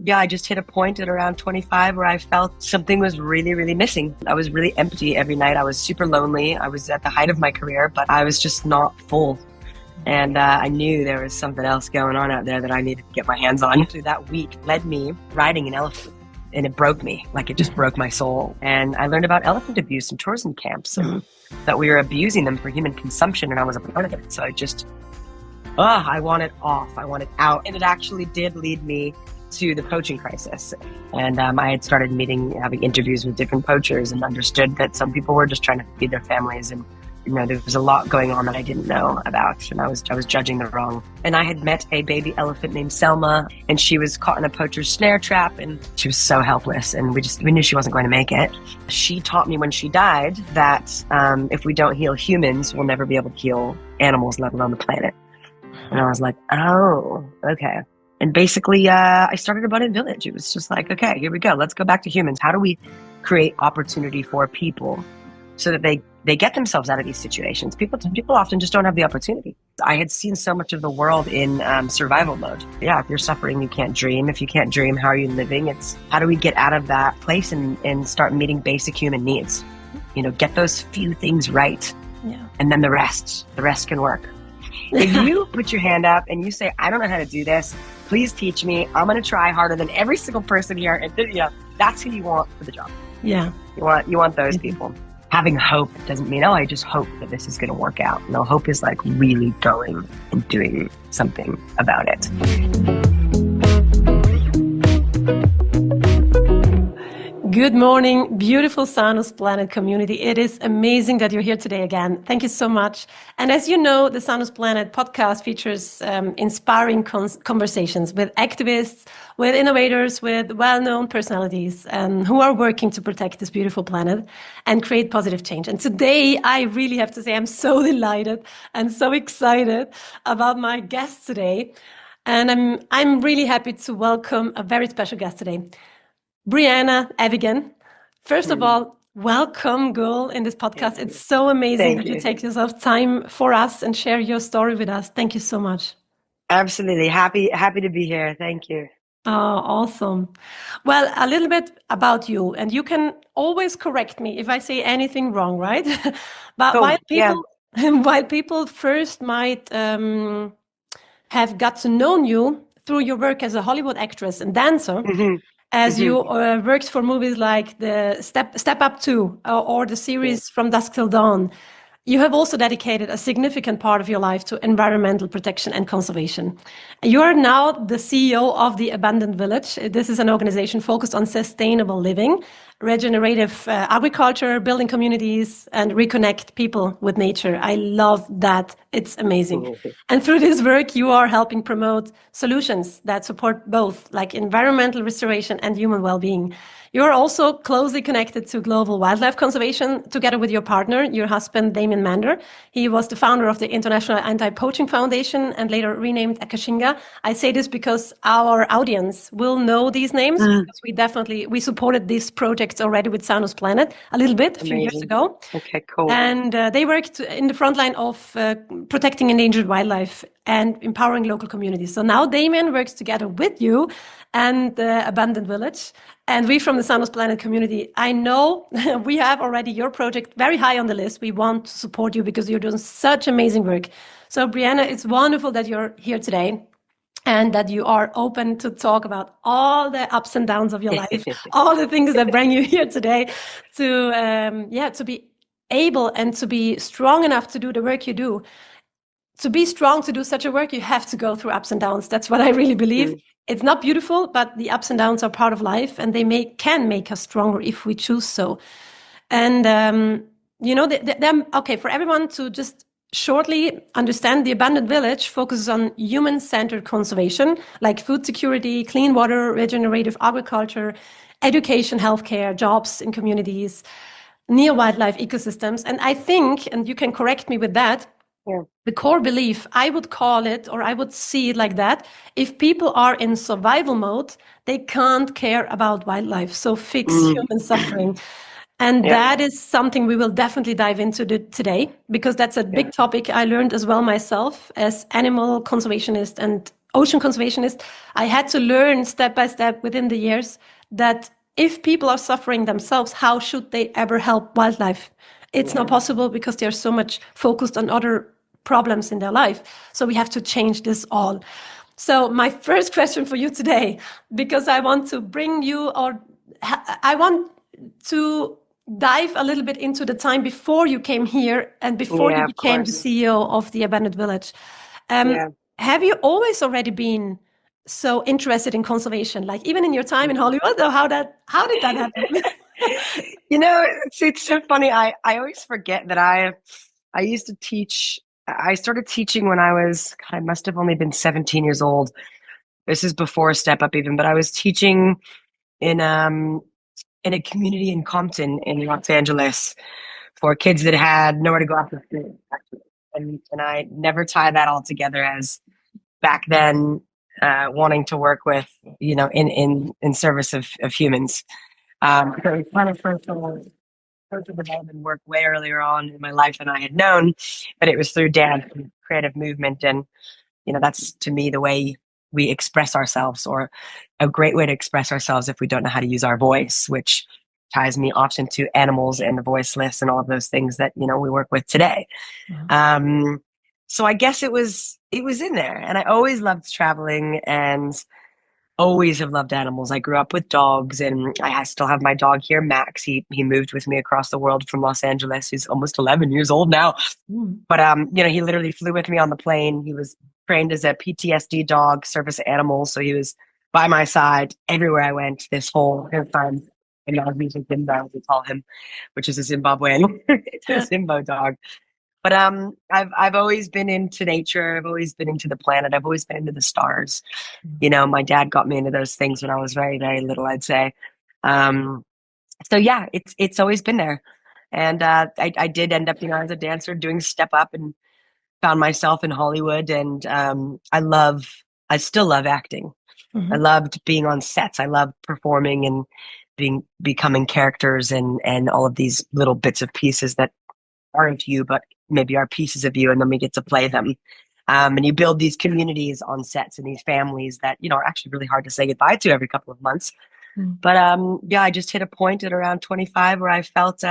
Yeah, I just hit a point at around 25 where I felt something was really, really missing. I was really empty every night. I was super lonely. I was at the height of my career, but I was just not full. And I knew there was something else going on out there that I needed to get my hands on. Through that week led me riding an elephant. And it broke me, like it just broke my soul. And I learned about elephant abuse in tourism camps and that we were abusing them for human consumption, and I was a part of it. So I wanted off, I wanted out. And it actually did lead me to the poaching crisis. And I had started having interviews with different poachers and understood that some people were just trying to feed their families. And there was a lot going on that I didn't know about, and I was judging the wrong. And I had met a baby elephant named Selma, and she was caught in a poacher's snare trap, and she was so helpless, and we knew she wasn't going to make it. She taught me when she died that if we don't heal humans, we'll never be able to heal animals, let alone the planet. And I was like, oh, okay. And basically, I started Abundant Village. It was just like, okay, here we go. Let's go back to humans. How do we create opportunity for people so that they get themselves out of these situations? People often just don't have the opportunity. I had seen so much of the world in survival mode. Yeah, if you're suffering, you can't dream. If you can't dream, how are you living? It's how do we get out of that place and start meeting basic human needs? Get those few things right. Yeah. And then the rest can work. If you put your hand up and you say, I don't know how to do this, please teach me. I'm going to try harder than every single person here. And that's who you want for the job. Yeah. You want those people. Having hope doesn't mean, I just hope that this is going to work out. No, hope is like really going and doing something about it. Good morning, beautiful SANUSPLANET community. It is amazing that you're here today again. Thank you so much. And as you know, the SANUSPLANET podcast features inspiring conversations with activists, with innovators, with well-known personalities who are working to protect this beautiful planet and create positive change. And today, I really have to say, I'm so delighted and so excited about my guest today. And I'm really happy to welcome a very special guest today. Briana Evigan, first of all, welcome, girl, in this podcast. It's so amazing that you take yourself time for us and share your story with us. Thank you so much. Absolutely. Happy to be here. Thank you. Oh, awesome. Well, a little bit about you, and you can always correct me if I say anything wrong, right? But cool. while people first might have got to know you through your work as a Hollywood actress and dancer, as you worked for movies like the Step Up 2 or the series From Dusk Till Dawn, you have also dedicated a significant part of your life to environmental protection and conservation. You are now the CEO of the Abundant Village. This is an organization focused on sustainable living, regenerative agriculture, building communities, and reconnect people with nature. I love that. It's amazing. And through this work, you are helping promote solutions that support both like environmental restoration and human well-being. You're also closely connected to global wildlife conservation together with your partner, your husband, Damien Mander. He was the founder of the International Anti-Poaching Foundation and later renamed Akashinga. I say this because our audience will know these names because we supported these projects already with SANUSPLANET a little bit a few years ago. Okay, cool. And they worked in the front line of protecting endangered wildlife and empowering local communities. So now Damien works together with you and the Abundant Village. And we from the SANUSPLANET community, I know we have already your project very high on the list. We want to support you because you're doing such amazing work. So Briana, it's wonderful that you're here today and that you are open to talk about all the ups and downs of your life, all the things that bring you here today to be able and to be strong enough to do the work you do. To be strong to do such a work, you have to go through ups and downs. That's what I really believe. It's not beautiful, but the ups and downs are part of life, and they can make us stronger if we choose so. And okay, for everyone to just shortly understand, the Abundant Village focuses on human-centered conservation, like food security, clean water, regenerative agriculture, education, healthcare, jobs in communities, near wildlife ecosystems. And I think, and you can correct me with that, the core belief, I would call it, or I would see it like that, if people are in survival mode, they can't care about wildlife, so fix human suffering. And that is something we will definitely dive into today, because that's a big topic I learned as well myself as animal conservationist and ocean conservationist, I had to learn step by step within the years that if people are suffering themselves, how should they ever help wildlife? It's not possible because they're so much focused on other problems in their life. So we have to change this all. So my first question for you today, because I want to bring you, or I want to dive a little bit into the time before you came here and before you Yeah, of became the course. CEO of the Abandoned Village. Yeah. Have you always already been so interested in conservation, like even in your time in Hollywood, or how did that happen? It's so funny. I always forget that I used to teach. I started teaching when God, I must have only been 17 years old. This is before Step Up even, but I was teaching in a community in Compton in Los Angeles for kids that had nowhere to go after school. Actually. And I never tie that all together as back then wanting to work with, in service of humans. So it's kind of social development work way earlier on in my life than I had known, but it was through dance and creative movement. And, that's to me the way we express ourselves, or a great way to express ourselves if we don't know how to use our voice, which ties me often to animals and the voiceless and all of those things that, we work with today. So I guess it was in there, and I always loved traveling and always have loved animals. I grew up with dogs, and I still have my dog here, Max. He moved with me across the world from Los Angeles. He's almost 11 years old now. But he literally flew with me on the plane. He was trained as a PTSD dog, service animal, so he was by my side everywhere I went this whole time. And now he's a Zimbo, we call him, which is a Zimbabwean Zimbo dog. But I've always been into nature. I've always been into the planet. I've always been into the stars. My dad got me into those things when I was very, very little, I'd say. So yeah, it's always been there. And I did end up, as a dancer doing Step Up, and found myself in Hollywood. And I still love acting. I loved being on sets. I loved performing and becoming characters and all of these little bits of pieces that aren't you, but maybe are pieces of you, and then we get to play them. And you build these communities on sets and these families that, are actually really hard to say goodbye to every couple of months. But yeah, I just hit a point at around 25 where I felt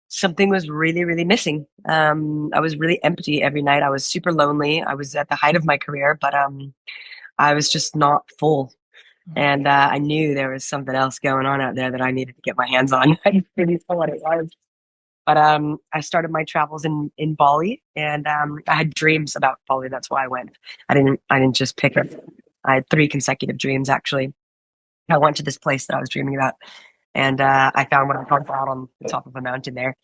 something was really, really missing. I was really empty every night. I was super lonely. I was at the height of my career, but I was just not full. And I knew there was something else going on out there that I needed to get my hands on. I didn't really know what it was. But I started my travels in Bali, and I had dreams about Bali. That's why I went. I didn't just pick it. I had 3 consecutive dreams, actually. I went to this place that I was dreaming about, and I found what I called out on the top of a mountain there.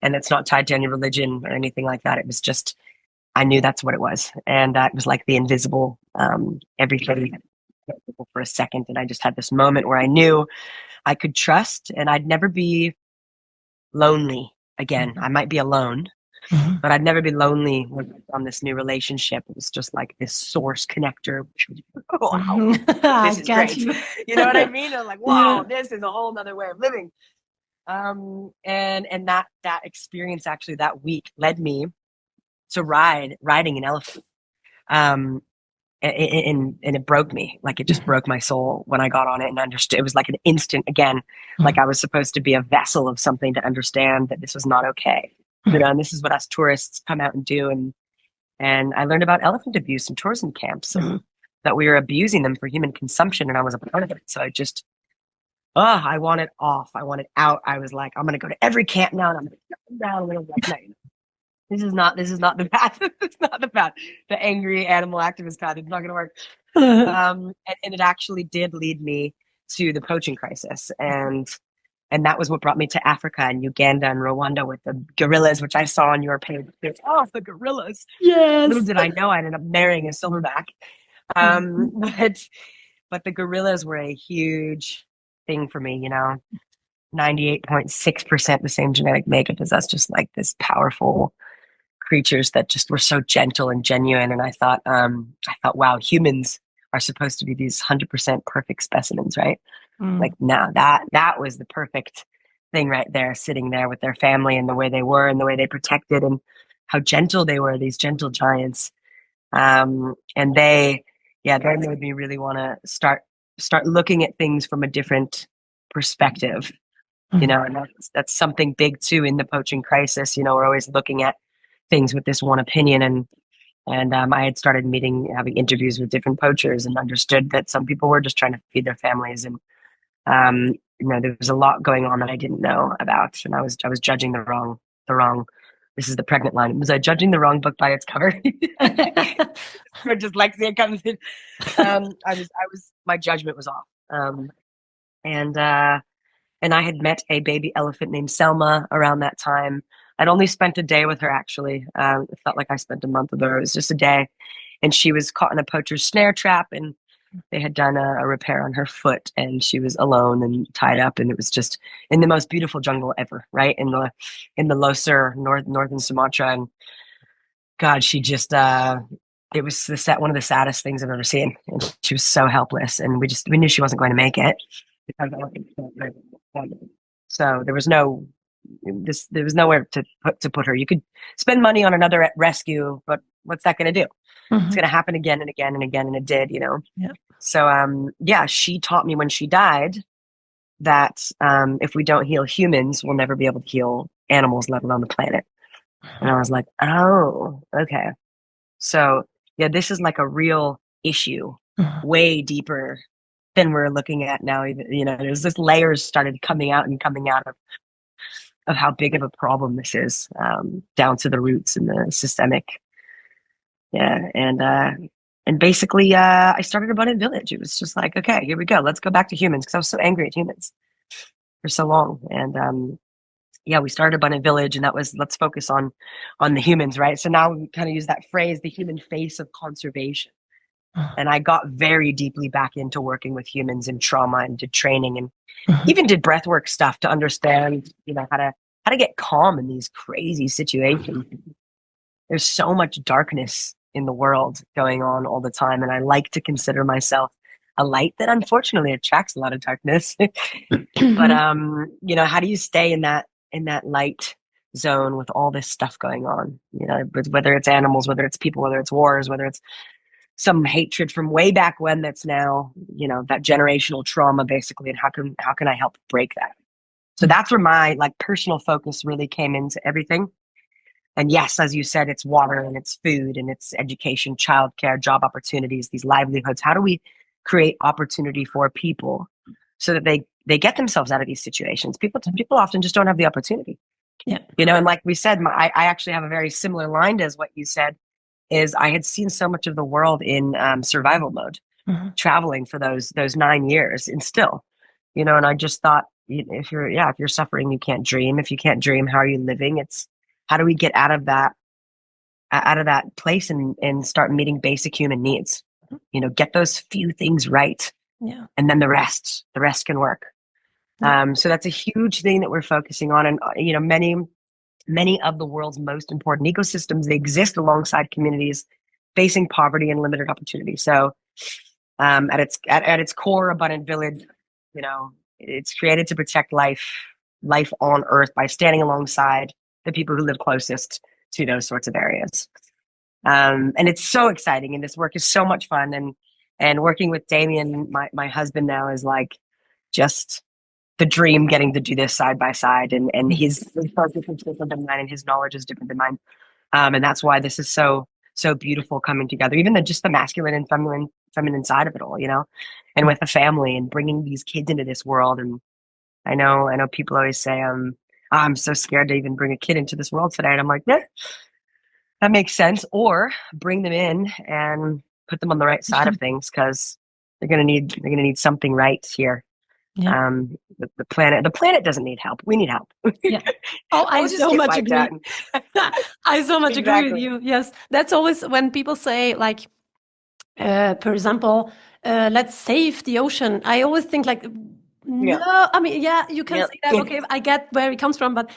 And it's not tied to any religion or anything like that. It was just, I knew that's what it was. And it was like the invisible, everything for a second. And I just had this moment where I knew I could trust, and I'd never be lonely again. I might be alone, but I'd never be lonely on this new relationship. It was just like this source connector. Wow, this is great. You know what I mean? I'm like, wow, this is a whole nother way of living. And that experience actually that week led me to riding an elephant. And it broke me. Like, it just broke my soul when I got on it and understood. It was like an instant, again, like I was supposed to be a vessel of something to understand that this was not okay. And this is what us tourists come out and do. And I learned about elephant abuse in tourism camps, and that we were abusing them for human consumption. And I was a part of it. So I wanted off. I wanted out. I was like, I'm going to go to every camp now, and I'm going to shut them down. And I was like, no, this is not the path. It's not the path. The angry animal activist path. It's not going to work. And it actually did lead me to the poaching crisis. And that was what brought me to Africa and Uganda and Rwanda with the gorillas, which I saw on your page. Oh, the gorillas. Yes. Little did I know I'd end up marrying a silverback. But the gorillas were a huge thing for me, 98.6% the same genetic makeup as us, just like this powerful creatures that just were so gentle and genuine. And I thought, wow, humans are supposed to be these 100% perfect specimens, right? Like, now that was the perfect thing right there, sitting there with their family and the way they were and the way they protected and how gentle they were, these gentle giants. And they made me really want to start looking at things from a different perspective, you know, and that's something big too in the poaching crisis. You know, we're always looking at things with this one opinion, and I had started having interviews with different poachers, and understood that some people were just trying to feed their families, and you know, there was a lot going on that I didn't know about, and I was judging the wrong. This is the pregnant line. Was I judging the wrong book by its cover? Or dyslexia comes in. My judgment was off. And I had met a baby elephant named Selma around that time. I'd only spent a day with her, actually. It felt like I spent a month with her. It was just a day. And she was caught in a poacher's snare trap, and they had done a repair on her foot, and she was alone and tied up. And it was just in the most beautiful jungle ever, right? In the Loser, northern Sumatra. And God, she just, it was one of the saddest things I've ever seen. And she was so helpless, and we knew she wasn't going to make it. So there was nowhere to put her. You could spend money on another rescue, but what's that going to do? It's going to happen again and again and again, and it did, you know. Yeah. So she taught me when she died that if we don't heal humans, we'll never be able to heal animals, let alone the planet. And I was like, oh, okay. So yeah, this is like a real issue, way deeper than we're looking at now. Even, you know, there's this layers started coming out of how big of a problem this is, down to the roots and the systemic. Yeah, and basically, I started Abundant Village. It was just like, okay, here we go. Let's go back to humans, because I was so angry at humans for so long. And we started Abundant Village, and that was, let's focus on the humans, right? So now we kind of use that phrase, the human face of conservation. And I got very deeply back into working with humans in trauma, and did training, and even did breathwork stuff to understand, you know, how to get calm in these crazy situations. There's so much darkness in the world going on all the time, and I like to consider myself a light that unfortunately attracts a lot of darkness. But you know, how do you stay in that light zone with all this stuff going on? You know, whether it's animals, whether it's people, whether it's wars, whether it's some hatred from way back when that's now, you know, that generational trauma basically, and how can I help break that? So that's where my like personal focus really came into everything. And yes, as you said, it's water, and it's food, and it's education, childcare, job opportunities, these livelihoods. How do we create opportunity for people so that they get themselves out of these situations? People often just don't have the opportunity. Yeah. You know, and like we said, I actually have a very similar line as what you said, is I had seen so much of the world in survival mode, traveling for those 9 years, and still, you know, and I just thought, if you're suffering, you can't dream. If you can't dream, how are you living? It's, how do we get out of that place and start meeting basic human needs? You know, get those few things right. Yeah. And then the rest can work. Yeah. So that's a huge thing that we're focusing on. And, you know, many of the world's most important ecosystems, they exist alongside communities facing poverty and limited opportunity. So at its core, Abundant Village, you know, it's created to protect life on Earth by standing alongside the people who live closest to those sorts of areas. And it's so exciting, and this work is so much fun. And working with Damien, my husband now, is like just the dream, getting to do this side by side. And his focus is different than mine, and his knowledge is different than mine. And that's why this is so beautiful coming together, even just the masculine and feminine side of it all, you know, and with a family and bringing these kids into this world. And I know people always say, I'm so scared to even bring a kid into this world today. And I'm like, yeah, that makes sense. Or bring them in and put them on the right side of things, because they're gonna need something right here. Yeah. The planet doesn't need help. We need help. Yeah. Oh, I so much agree. I so much agree with you. Yes, that's always when people say, like, for example, let's save the ocean. I always think like, no, I mean, yeah, you can say that. Okay, I get where it comes from, but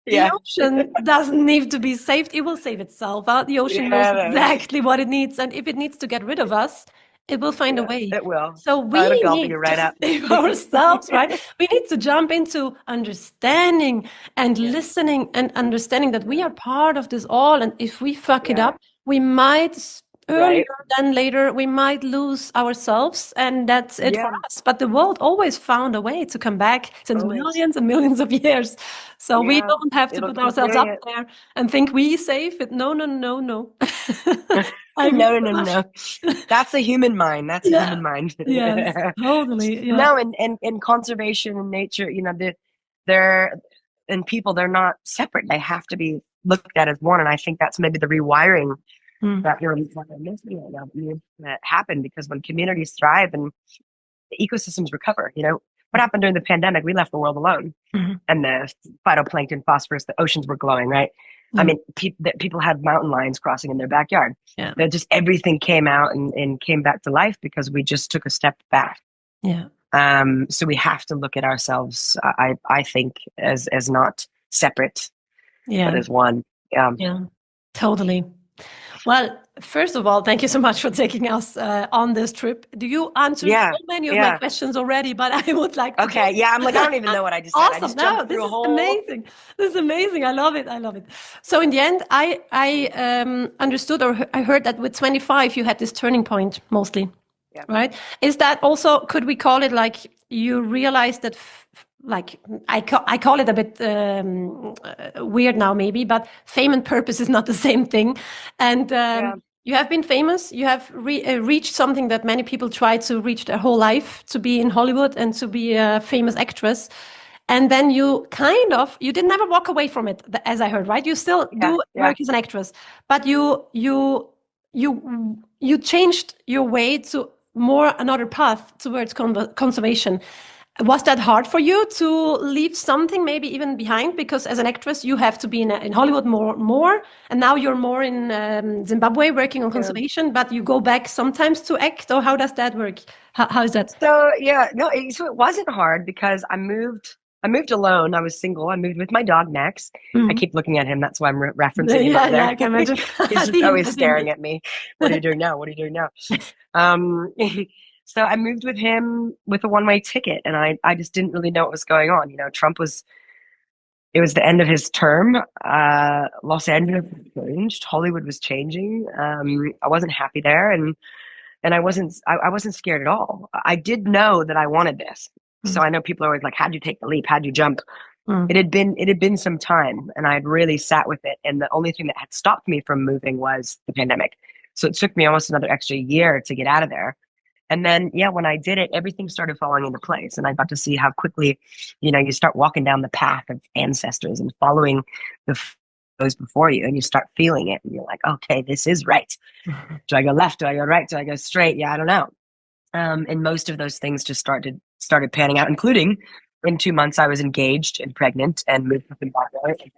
the ocean doesn't need to be saved. It will save itself. The ocean knows exactly what it needs, and if it needs to get rid of us, it will find a way. It will. So we need to save ourselves, right? We need to jump into understanding and listening and understanding that we are part of this all. And if we fuck it up, we might earlier than later we might lose ourselves, and that's it for us. But the world always found a way to come back since millions and millions of years. So we don't have to put ourselves up there and think we safe. No. No. That's a human mind. That's a human mind. Yes, totally. Yeah. No, and conservation and nature, they're and people, they're not separate. They have to be looked at as one. And I think that's maybe the rewiring that you're missing right now that happened, because when communities thrive and the ecosystems recover, what happened during the pandemic? We left the world alone, and the phytoplankton, phosphorus, the oceans were glowing, right? I mean, people had mountain lions crossing in their backyard. Just everything came out and came back to life because we just took a step back. So we have to look at ourselves, I think, as not separate, but as one. Totally. Well, first of all, thank you so much for taking us on this trip. Do you answer so many of my questions already? But I would like to. Okay, I'm like, I don't even know what I just said. Awesome. This is amazing. This is amazing. I love it. So in the end, I understood, or I heard that with 25, you had this turning point mostly, right? Is that also, could we call it like you realized that like I call it a bit weird now maybe, but fame and purpose is not the same thing. And you have been famous. You have reached something that many people try to reach their whole life, to be in Hollywood and to be a famous actress. And then you did never walk away from it, as I heard, right? You still do work as an actress, but you changed your way to more another path towards conservation. Was that hard for you to leave something maybe even behind? Because as an actress, you have to be in Hollywood more, and now you're more in Zimbabwe working on conservation, but you go back sometimes to act, or how does that work? How is that? So so it wasn't hard because I moved alone. I was single. I moved with my dog, Max. I keep looking at him. That's why I'm referencing him out there. I can imagine. He's just always staring at me. What are you doing now? What are you doing now? So I moved with him with a one-way ticket, and I just didn't really know what was going on. It was the end of his term. Los Angeles changed. Hollywood was changing. I wasn't happy there, and I wasn't scared at all. I did know that I wanted this. So I know people are always like, how'd you take the leap? How'd you jump? It had been some time, and I had really sat with it. And the only thing that had stopped me from moving was the pandemic. So it took me almost another extra year to get out of there. And then, when I did it, everything started falling into place. And I got to see how quickly, you start walking down the path of ancestors and following those before you, and you start feeling it. And you're like, okay, this is right. Do I go left? Do I go right? Do I go straight? Yeah, I don't know. And most of those things just started panning out, including in 2 months, I was engaged and pregnant and moved up in Zimbabwe.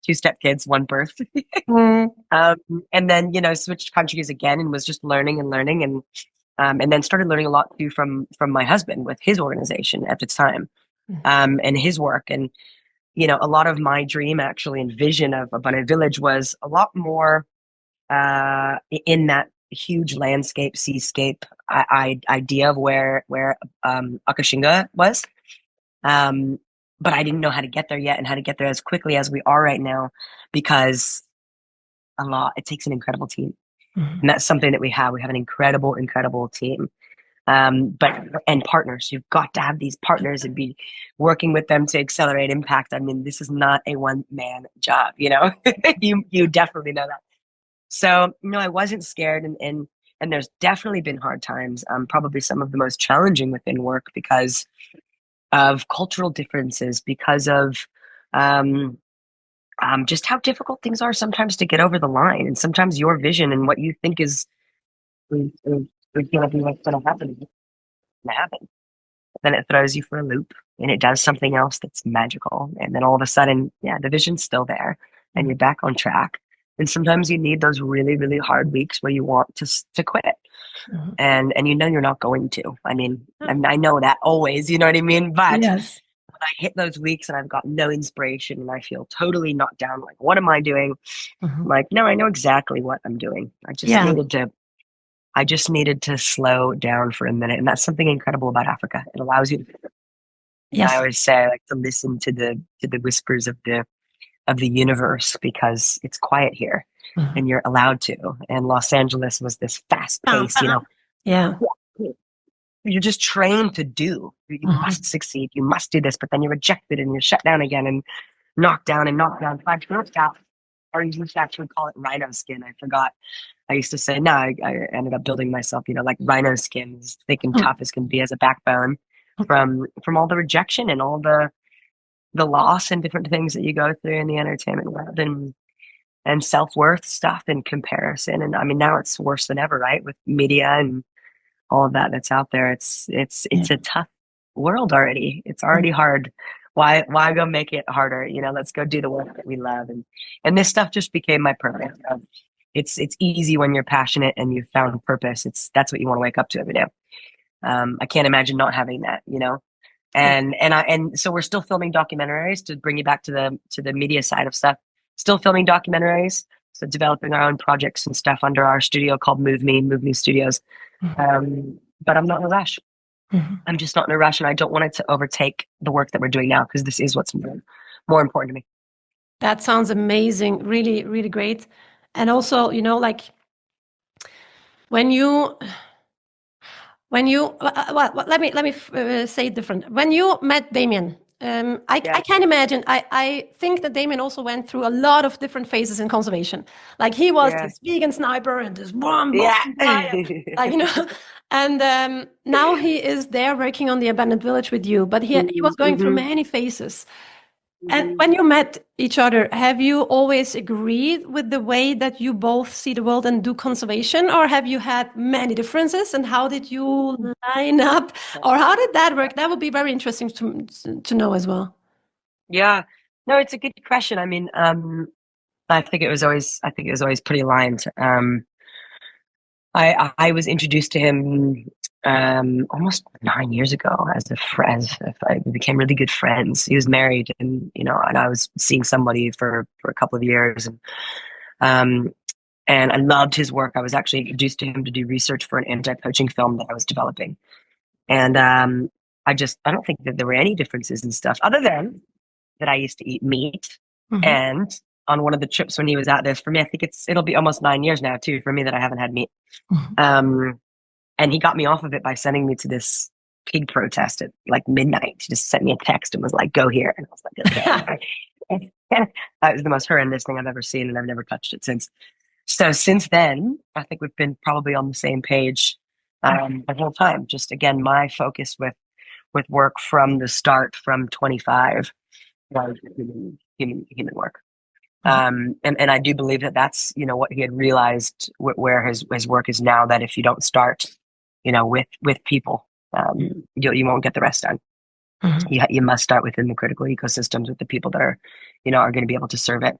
2 stepkids, 1 birth. And then, switched countries again and was just learning and then started learning a lot too from my husband with his organization at the time, and his work. And, a lot of my dream actually and vision of Abundant Village was a lot more in that huge landscape, seascape idea of where Akashinga was. But I didn't know how to get there yet, and how to get there as quickly as we are right now, because it takes an incredible team. And that's something that we have. We have an incredible team. And partners. You've got to have these partners and be working with them to accelerate impact. I mean, this is not a one-man job, you definitely know that. So, I wasn't scared, and there's definitely been hard times, probably some of the most challenging within work because of cultural differences, because of just how difficult things are sometimes to get over the line, and sometimes your vision and what you think is going to be what's going to happen. Then it throws you for a loop, and it does something else that's magical, and then all of a sudden, the vision's still there, and you're back on track. And sometimes you need those really, really hard weeks where you want to quit. And you're not going to. I mean, I know that always, you know what I mean? But when I hit those weeks and I've got no inspiration and I feel totally knocked down, like, what am I doing? I'm like, no, I know exactly what I'm doing. I just needed to slow down for a minute. And that's something incredible about Africa. It allows you to, I always say, I like to listen to the whispers of the universe, because it's quiet here. Mhm. and you're allowed to. And Los Angeles was this fast pace, Yeah. you're just trained to do. You must succeed. You must do this, but then you're rejected and you're shut down again and knocked down and knocked down. Five knocked out. Or you used to actually call it rhino skin. I forgot. I used to say, no, I ended up building myself, like rhino skin, as thick and tough as can be as a backbone from all the rejection and all the loss and different things that you go through in the entertainment world and self-worth stuff and comparison. And I mean, now it's worse than ever, right? With media and all of that that's out there. It's a tough world already. It's already hard. Why go make it harder? Let's go do the work that we love. And this stuff just became my purpose. It's easy when you're passionate and you've found purpose. That's what you want to wake up to every day. I can't imagine not having that, and so we're still filming documentaries to bring you back to the media side of stuff. Still filming documentaries, so developing our own projects and stuff under our studio called Move Me Studios. But I'm not in a rush. I'm just not in a rush, and I don't want it to overtake the work that we're doing now, because this is what's more important to me. That sounds amazing. Really, really great. And also, like when you let me say it different. When you met Damien, I can't imagine. I think that Damien also went through a lot of different phases in conservation. Like he was this vegan sniper and this one guy, and now he is there working on the abandoned village with you. But he was going through many phases. And when you met each other, have you always agreed with the way that you both see the world and do conservation, or have you had many differences? And how did you line up, or how did that work? That would be very interesting to know as well. Yeah, no, it's a good question. I mean, I think it was always pretty aligned. I was introduced to him almost 9 years ago as a friend. We became really good friends. He was married, and and I was seeing somebody for a couple of years, and I loved his work. I was actually introduced to him to do research for an anti-poaching film that I was developing, and I don't think that there were any differences in stuff other than that I used to eat meat, and on one of the trips when he was out there, for me, I think it'll be almost 9 years now too for me that I haven't had meat. And he got me off of it by sending me to this pig protest at like midnight. He just sent me a text and was like, "Go here," and I was like, "Okay." That was the most horrendous thing I've ever seen, and I've never touched it since. So since then, I think we've been probably on the same page the whole time. Just again, my focus with work from the start, from 25, was human work. And I do believe that that's what he had realized where his work is now, that if you don't start with people, you won't get the rest done. You must start within the critical ecosystems with the people that are are going to be able to serve it.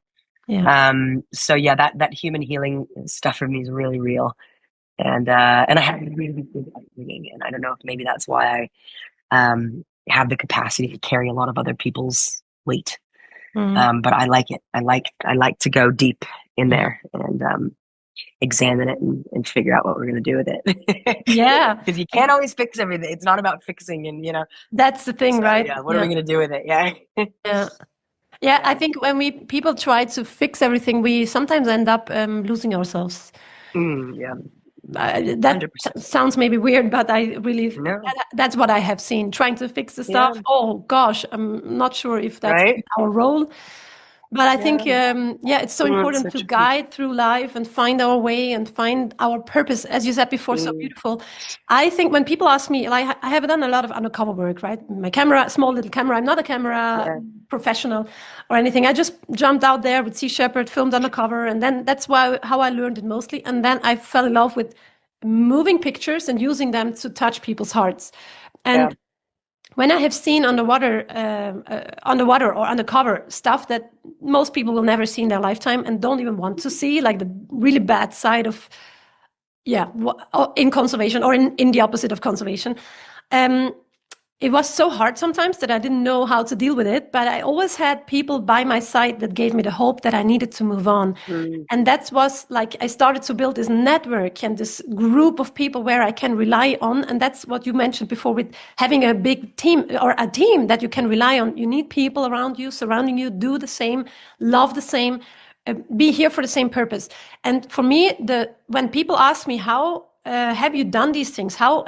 So yeah, that human healing stuff for me is really real, and I have really good upbringing, and I don't know if maybe that's why I have the capacity to carry a lot of other people's weight. But I like it. I like to go deep in there and examine it and figure out what we're going to do with it. Yeah. Because you can't always fix everything. It's not about fixing, and that's the thing, right? Yeah. What are we going to do with it? Yeah. Yeah. I think when people try to fix everything, we sometimes end up losing ourselves. Yeah. That 100%. Sounds maybe weird, but I really that's what I have seen. Trying to fix the stuff. Yeah. Oh gosh, I'm not sure if that's our role. But I think, it's so important to guide through life and find our way and find our purpose, as you said before, so beautiful. I think when people ask me, like, I have done a lot of undercover work, right? My camera, small little camera. I'm not a camera professional or anything. I just jumped out there with Sea Shepherd, filmed undercover, and then that's how I learned it mostly. And then I fell in love with moving pictures and using them to touch people's hearts. And when I have seen underwater or undercover stuff that most people will never see in their lifetime and don't even want to see, like the really bad side of, in conservation or in the opposite of conservation, it was so hard sometimes that I didn't know how to deal with it. But I always had people by my side that gave me the hope that I needed to move on. And that was like, I started to build this network and this group of people where I can rely on. And that's what you mentioned before with having a big team or a team that you can rely on. You need people around you, surrounding you, do the same, love the same. be here for the same purpose. And for me, when people ask me, how have you done these things? How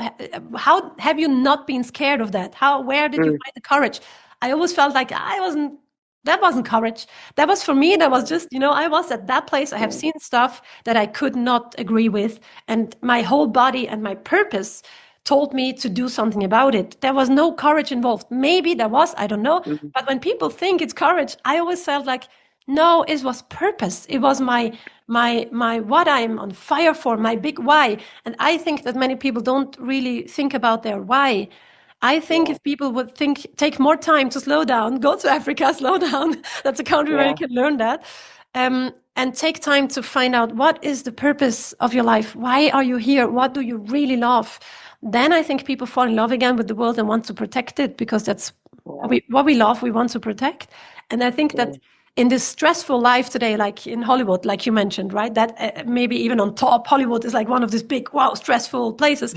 have you not been scared of that? Where did you find the courage? I always felt like that wasn't courage. That was, for me, that was just, I was at that place. I have seen stuff that I could not agree with. And my whole body and my purpose told me to do something about it. There was no courage involved. Maybe there was, I don't know. But when people think it's courage, I always felt like, no, it was purpose. It was my what I'm on fire for, my big why. And I think that many people don't really think about their why. I think if people would take more time to slow down, go to Africa, slow down. That's a country where you can learn that. And take time to find out, what is the purpose of your life? Why are you here? What do you really love? Then I think people fall in love again with the world and want to protect it, because that's what we love, we want to protect. And I think that in this stressful life today, like in Hollywood, like you mentioned, right? That maybe even on top, Hollywood is like one of these big, stressful places.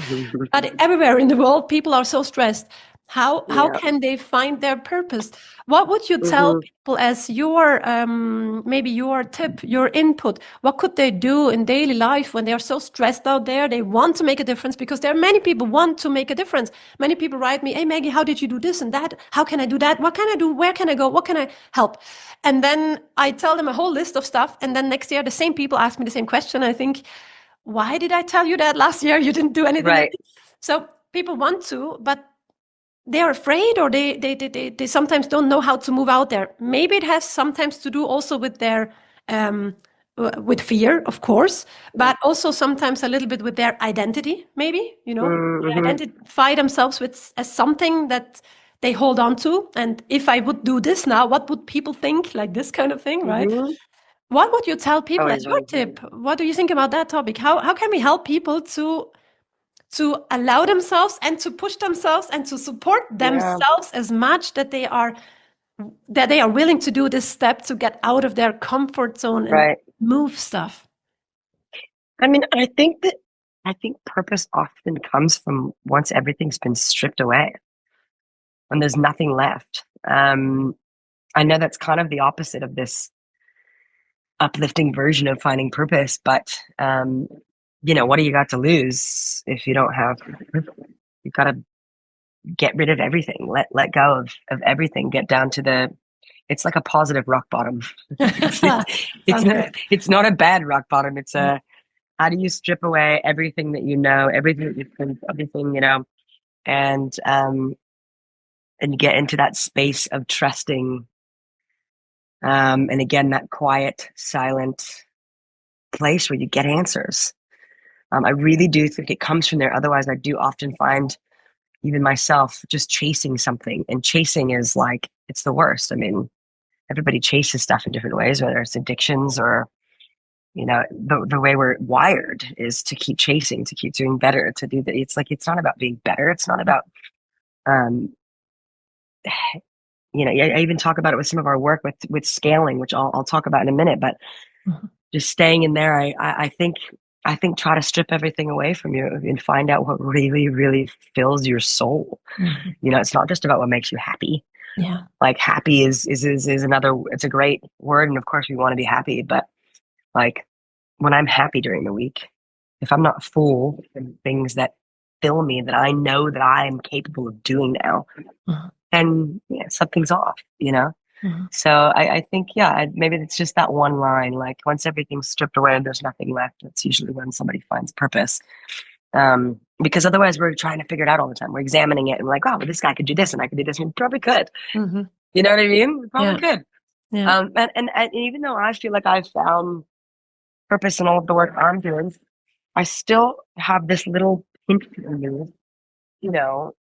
But everywhere in the world, people are so stressed. How can they find their purpose? What would you tell people as your maybe your tip, your input? What could they do in daily life when they are so stressed out there? They want to make a difference, because there are many people want to make a difference. Many people write me, "Hey Maggie, how did you do this and that? How can I do that? What can I do? Where can I go? What can I help?" And then I tell them a whole list of stuff. And then next year, the same people ask me the same question. I think, why did I tell you that last year? You didn't do anything. Right. So people want to, but they're afraid, or they sometimes don't know how to move out there. Maybe it has sometimes to do also with their with fear, of course, but also sometimes a little bit with their identity. Maybe they identify themselves as something that they hold on to. And if I would do this now, what would people think? Like this kind of thing, right? What would you tell people as your tip? What do you think about that topic? How can we help people to allow themselves and to push themselves and to support themselves as much that they are willing to do this step to get out of their comfort zone and move stuff? I mean, I think purpose often comes from once everything's been stripped away, when there's nothing left. I know that's kind of the opposite of this uplifting version of finding purpose, but what do you got to lose if you don't have? You've got to get rid of everything, let go of everything, get down to it's like a positive rock bottom. It's not a bad rock bottom. It's how do you strip away everything that you know, everything that you think, everything, and get into that space of trusting. And again, that quiet, silent place where you get answers. I really do think it comes from there. Otherwise, I do often find even myself just chasing something, and chasing is like, it's the worst. I mean, everybody chases stuff in different ways, whether it's addictions or, the way we're wired is to keep chasing, to keep doing better, to do that. It's like, it's not about being better. It's not about, I even talk about it with some of our work with scaling, which I'll talk about in a minute, but just staying in there, I think try to strip everything away from you and find out what really, really fills your soul. It's not just about what makes you happy. Yeah. Like happy is another, it's a great word. And of course we want to be happy, but like when I'm happy during the week, if I'm not full of things that fill me, that I know that I'm capable of doing now, then something's off, So I think, maybe it's just that one line, like once everything's stripped away and there's nothing left, that's usually when somebody finds purpose. Because otherwise we're trying to figure it out all the time. We're examining it and we're like, wow, well, this guy could do this and I could do this, and we probably could. You know what I mean? We probably could. Yeah. And even though I feel like I've found purpose in all of the work I'm doing, I still have this little hint in me,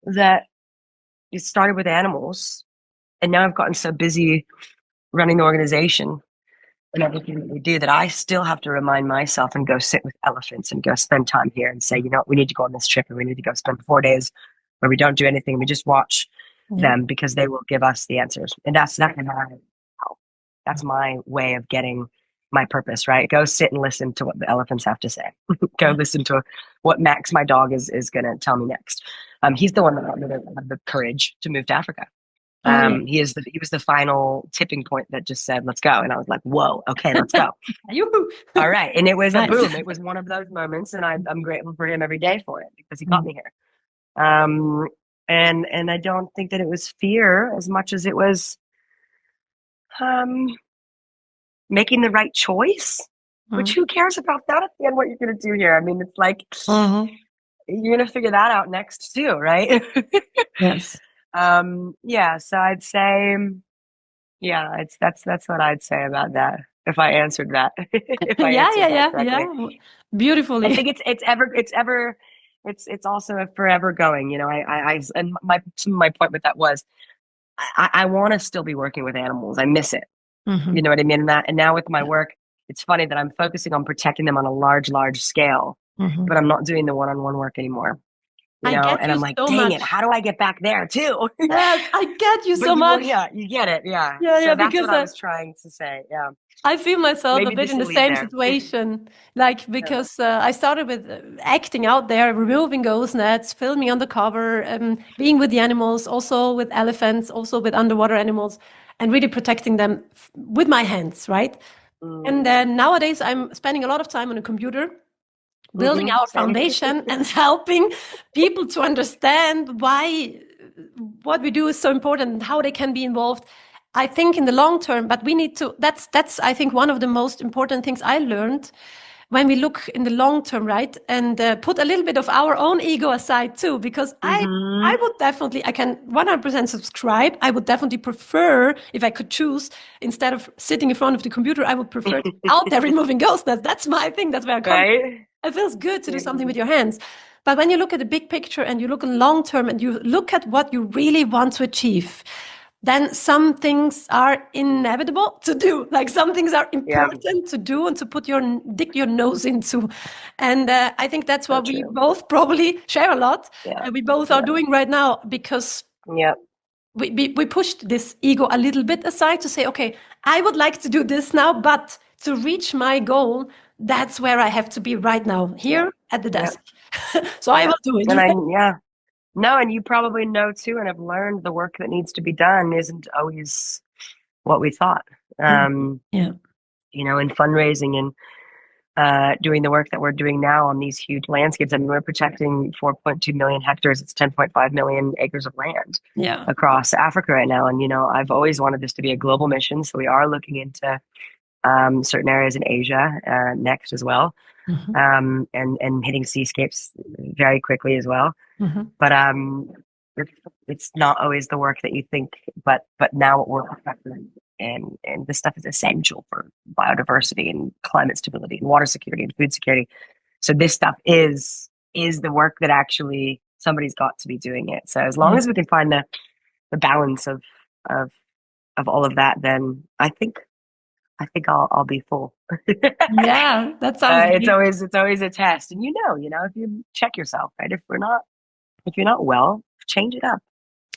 that it started with animals. And now I've gotten so busy running the organization and everything that we do that I still have to remind myself and go sit with elephants and go spend time here and say, we need to go on this trip, and we need to go spend 4 days where we don't do anything. We just watch them, because they will give us the answers. And that's my way of getting my purpose, right? Go sit and listen to what the elephants have to say. Go listen to what Max, my dog, is going to tell me next. He's the one that had the courage to move to Africa. Oh, yeah. He was the final tipping point that just said, let's go. And I was like, whoa, okay, let's go. Yoo-hoo. All right. And it was a Nice. boom. It was one of those moments. And I'm grateful for him every day for it because he got me here. And I don't think that it was fear as much as it was making the right choice, which who cares about that at the end, what you're going to do here? I mean, it's like, you're going to figure that out next too, right? Yes. Yeah. So I'd say, yeah, that's what I'd say about that. If I answered that, if I answered that correctly. Beautifully. I think it's also a forever going, you know, and my point with that was, I want to still be working with animals. I miss it. You know what I mean? And now with my work, it's funny that I'm focusing on protecting them on a large scale, but I'm not doing the one-on-one work anymore. You know, and I'm like, so dang much. it, how do I get back there too? Yes, I get you so much. Yeah, you get it. Yeah. Yeah, So that's what I was trying to say. Yeah. I feel myself Maybe a bit this in the will lead same there. situation, like because I started with acting out there, removing ghost nets, filming undercover, being with the animals, also with elephants, also with underwater animals, and really protecting them with my hands, right? And then nowadays I'm spending a lot of time on a computer, building our foundation and helping people to understand why what we do is so important and how they can be involved. I think in the long term, but we need to, that's I think one of the most important things I learned when we look in the long term, right? And put a little bit of our own ego aside too, because I would definitely, I can 100% subscribe. I would definitely prefer, if I could choose, instead of sitting in front of the computer, I would prefer to be out there removing ghost nets. That's my thing. That's where I come. Right? It feels good to do something with your hands. But when you look at the big picture and you look in long term and you look at what you really want to achieve, then some things are inevitable to do. Like some things are important to do and to dig your nose into. And I think that's what we both probably share a lot. We both are doing right now because we pushed this ego a little bit aside to say, okay, I would like to do this now, but to reach my goal, that's where I have to be right now, here at the desk. So I will do it. No, and you probably know too, and have learned the work that needs to be done isn't always what we thought. You know, in fundraising and doing the work that we're doing now on these huge landscapes. I mean, we're protecting 4.2 million hectares. It's 10.5 million acres of land across Africa right now. And, you know, I've always wanted this to be a global mission. So we are looking into certain areas in Asia next as well. And hitting seascapes very quickly as well. But it's not always the work that you think, but now we're perfecting, and this stuff is essential for biodiversity and climate stability and water security and food security. So this stuff is the work that actually somebody's got to be doing it. So as long as we can find the balance of all of that, then I think I'll be full. Yeah, that sounds it's always a test. And you know, if you check yourself, right? If you're not well, change it up.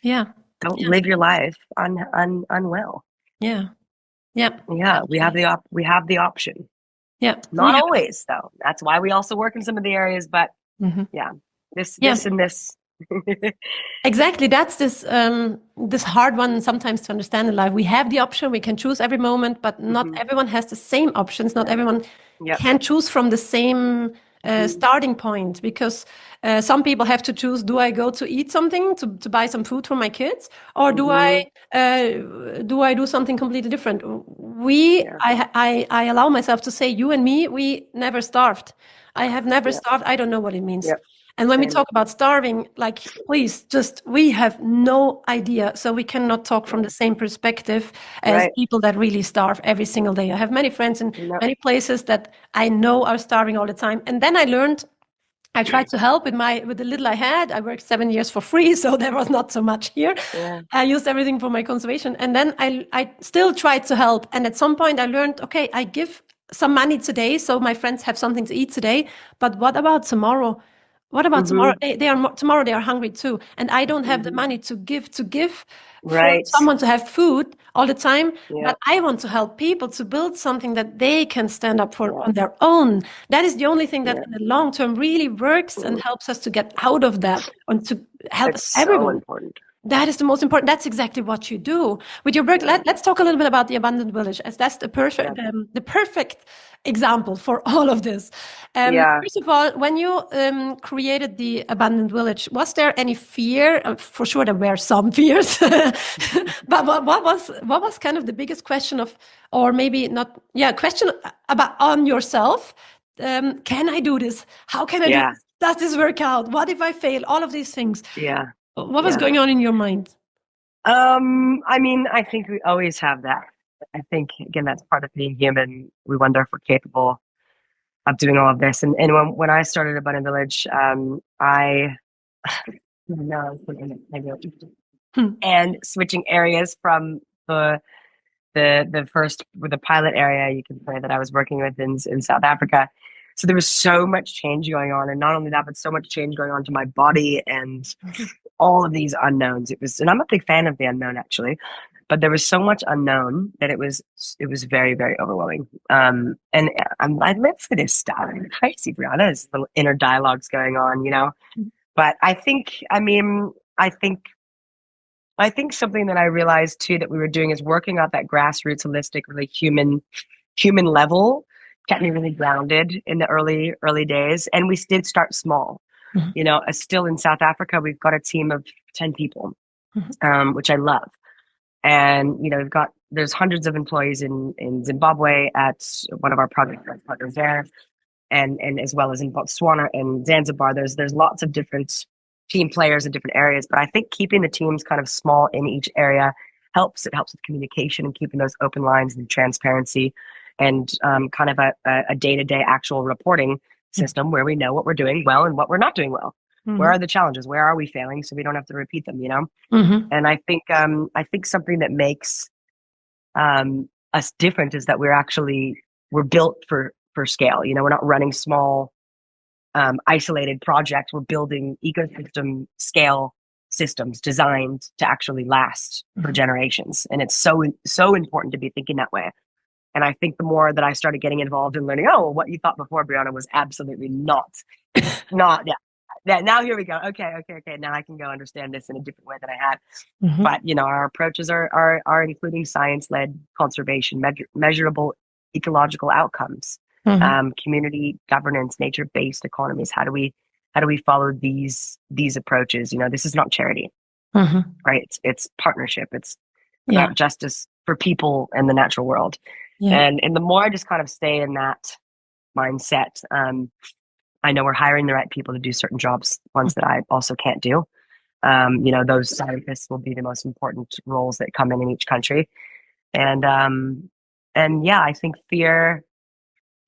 Yeah. Don't live your life unwell. Yeah. We have the option. Yeah. Not always though. That's why we also work in some of the areas, but this and this. Exactly. That's this hard one sometimes to understand in life. We have the option, we can choose every moment, but not everyone has the same options. Not everyone can choose from the same starting point, because some people have to choose, do I go to eat something, to buy some food for my kids, or do I do something completely different? I allow myself to say, you and me, we never starved. I have never starved. I don't know what it means. And when we talk about starving, like, please, we have no idea. So we cannot talk from the same perspective as people that really starve every single day. I have many friends in many places that I know are starving all the time. And then I tried to help with the little I had. I worked 7 years for free, so there was not so much here. I used everything for my conservation. And then I still tried to help. And at some point I learned, okay, I give some money today so my friends have something to eat today. But what about tomorrow? What about tomorrow? Tomorrow they are hungry too, and I don't have the money to give for someone to have food all the time. But I want to help people to build something that they can stand up for on their own. That is the only thing that in the long term really works and helps us to get out of that and to help everyone. So important. That is the most important. That's exactly what you do with your work. Let's talk a little bit about the abandoned village, as that's the perfect example for all of this. First of all, when you created the abandoned village, was there any fear? For sure, there were some fears, but what was kind of the biggest question of, or maybe not? Yeah, question about on yourself. Can I do this? How can I do this? Does this work out? What if I fail? All of these things. Yeah. What was going on in your mind? I mean, I think we always have that. I think, again, that's part of being human. We wonder if we're capable of doing all of this. And when I started Abundant Village, I and switching areas from the pilot area, you can say, that I was working with in South Africa. So there was so much change going on, and not only that, but so much change going on to my body and all of these unknowns. And I'm a big fan of the unknown, actually, but there was so much unknown that it was very, very overwhelming. And I live for this stuff. I'm crazy, Briana. There's little inner dialogues going on, But I think something that I realized too that we were doing is working at that grassroots, holistic, really human level, kept me really grounded in the early days. And we did start small. Still in South Africa, we've got a team of 10 people, which I love. And, there's hundreds of employees in Zimbabwe at one of our project partners there, and as well as in Botswana and Zanzibar. There's lots of different team players in different areas, but I think keeping the teams kind of small in each area helps. It helps with communication and keeping those open lines and transparency, and kind of a day-to-day actual reporting system where we know what we're doing well and what we're not doing well. Where are the challenges? Where are we failing? So we don't have to repeat them, And I think something that makes us different is that we're built for scale. We're not running small, isolated projects. We're building ecosystem scale systems designed to actually last for generations. And it's so important to be thinking that way. And I think the more that I started getting involved in learning, what you thought before, Briana, was absolutely not. Now here we go. Okay. Now I can go understand this in a different way than I had. But our approaches are including science-led conservation, measurable ecological outcomes, community governance, nature-based economies. How do we follow these approaches? This is not charity, right? It's partnership. It's about justice for people and the natural world. And the more I just kind of stay in that mindset, I know we're hiring the right people to do certain jobs, ones that I also can't do. Those scientists will be the most important roles that come in each country. And I think fear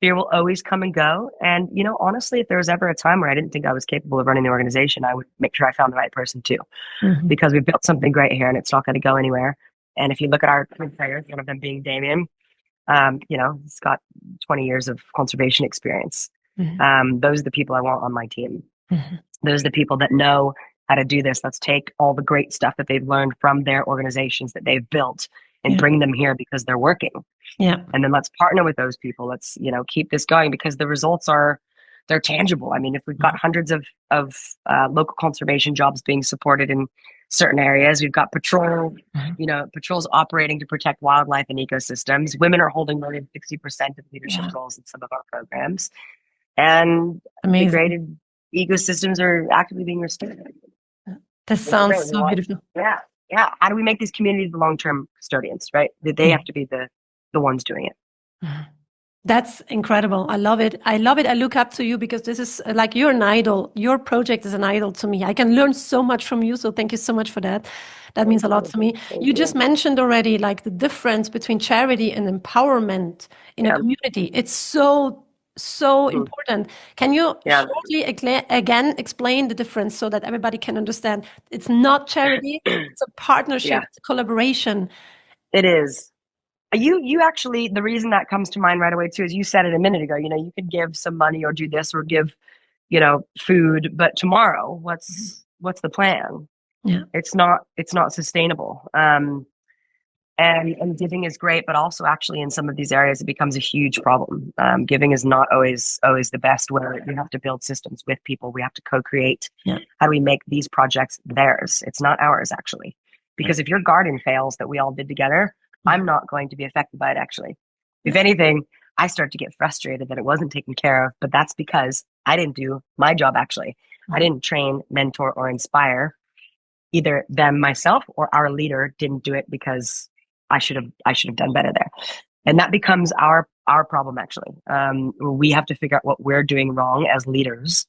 will always come and go. And, honestly, if there was ever a time where I didn't think I was capable of running the organization, I would make sure I found the right person too, because we've built something great here and it's not going to go anywhere. And if you look at our players, one of them being Damien, he's got 20 years of conservation experience. Those are the people I want on my team. Those are the people that know how to do this. Let's take all the great stuff that they've learned from their organizations that they've built and bring them here because they're working. And then let's partner with those people. Let's, keep this going because the results they're tangible. I mean, if we've got hundreds of local conservation jobs being supported in certain areas, we've got patrols operating to protect wildlife and ecosystems. Women are holding more than 60% of leadership roles in some of our programs. And degraded ecosystems are actively being restored. That sounds so beautiful. Yeah. How do we make these communities the long-term custodians, right? They have to be the ones doing it. That's incredible. I love it. I look up to you because this is like, you're an idol. Your project is an idol to me. I can learn so much from you. So thank you so much for that. That means a lot to me. You just mentioned already, like, the difference between charity and empowerment in a community. It's so important. Can you shortly again explain the difference so that everybody can understand? It's not charity, it's a partnership, it's a collaboration. It is. You actually, the reason that comes to mind right away too is you said it a minute ago. You could give some money or do this or give, food, but tomorrow, what's the plan? It's not sustainable. And giving is great, but also actually in some of these areas, it becomes a huge problem. Giving is not always the best, where you have to build systems with people. We have to co-create. Yeah. How do we make these projects theirs? It's not ours, actually. Because if your garden fails that we all did together, I'm not going to be affected by it, actually. If anything, I start to get frustrated that it wasn't taken care of, but that's because I didn't do my job, actually. I didn't train, mentor, or inspire either them, myself, or our leader didn't do it because I should have done better there. And that becomes our problem, actually. We have to figure out what we're doing wrong as leaders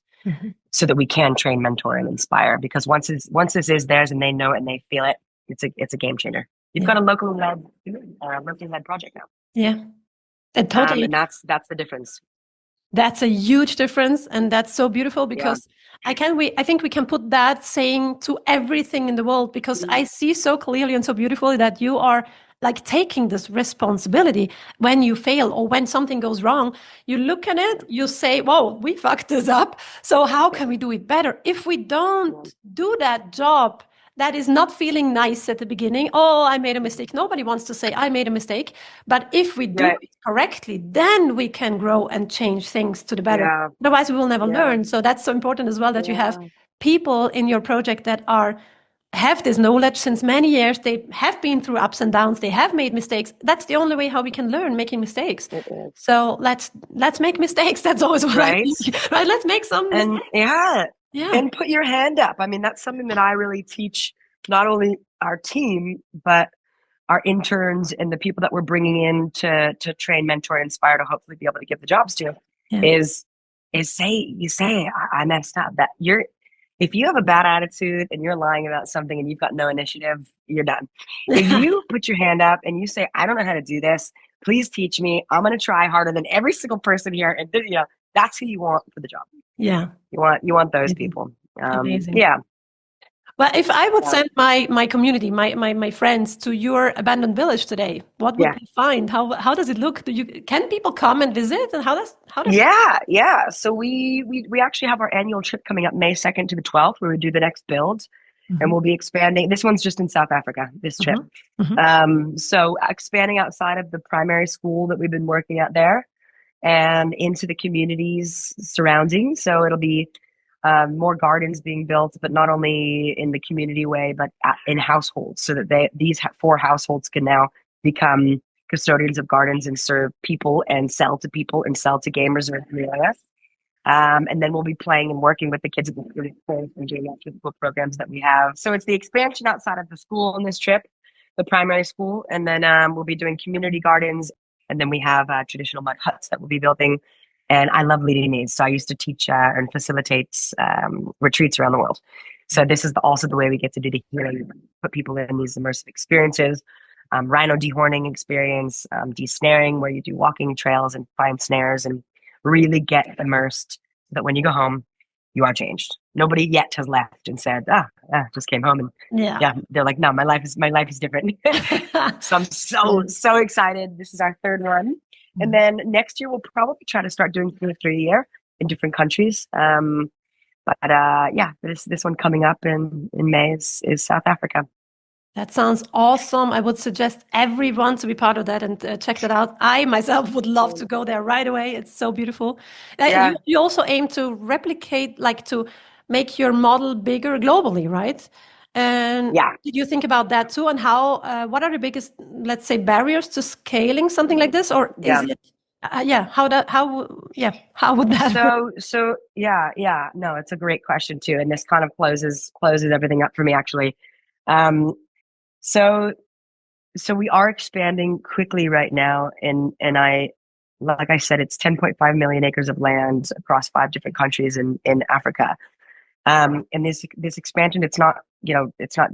so that we can train, mentor, and inspire. Because once this is theirs and they know it and they feel it, it's a game changer. You've got a locally led project now. Yeah, and totally. And that's the difference. That's a huge difference, and that's so beautiful because I think we can put that saying to everything in the world, because I see so clearly and so beautifully that you are like taking this responsibility when you fail or when something goes wrong. You look at it, you say, whoa, we fucked this up. So how can we do it better? If we don't do that job, that is not feeling nice at the beginning. Oh, I made a mistake. Nobody wants to say I made a mistake. But if we do it correctly, then we can grow and change things to the better. Yeah. Otherwise, we will never learn. So that's so important as well, that you have people in your project that have this knowledge since many years. They have been through ups and downs. They have made mistakes. That's the only way how we can learn, making mistakes. So let's make mistakes. That's always what I think. Right? Let's make some mistakes. And put your hand up. I mean, that's something that I really teach not only our team, but our interns and the people that we're bringing in to train, mentor, inspire, to hopefully be able to give the jobs to. Is say I messed up. That if you have a bad attitude and you're lying about something and you've got no initiative, you're done. If you put your hand up and you say, I don't know how to do this, please teach me. I'm going to try harder than every single person here, and that's who you want for the job. Yeah. You want those people. Amazing. Yeah. Well, if I would send my community, my friends to your abandoned village today, what would we find? How does it look? Can people come and visit? And how does Yeah. So we actually have our annual trip coming up May 2nd to the 12th, where we do the next build. And we'll be expanding. This one's just in South Africa, this trip. So expanding outside of the primary school that we've been working at there, and into the communities surrounding. So it'll be more gardens being built, but not only in the community way, but in households, so that these 4 households can now become custodians of gardens and serve people and sell to gamers in the area. And then we'll be playing and working with the kids and doing after-school programs that we have. So it's the expansion outside of the school on this trip, the primary school, and then we'll be doing community gardens. And then we have traditional mud huts that we'll be building. And I love leading these. So I used to teach and facilitate retreats around the world. So this is also the way we get to do the healing, put people in these immersive experiences. Rhino dehorning experience, desnaring, where you do walking trails and find snares and really get immersed, so that when you go home, you are changed. Nobody yet has left and said, just came home. And they're like, no, my life is different. So I'm so excited. This is our 3rd one. And then next year, we'll probably try to start doing 2 or 3 a year in different countries. This one coming up in May is South Africa. That sounds awesome. I would suggest everyone to be part of that and check that out. I myself would love to go there right away. It's so beautiful. You also aim to replicate, like to make your model bigger globally, right? And did you think about that too? And how? What are the biggest, let's say, barriers to scaling something like this? Or is it? How would that? No, it's a great question too, and this kind of closes everything up for me, actually. So we are expanding quickly right now, and like I said, it's 10.5 million acres of land across 5 different countries in Africa. And this expansion, it's not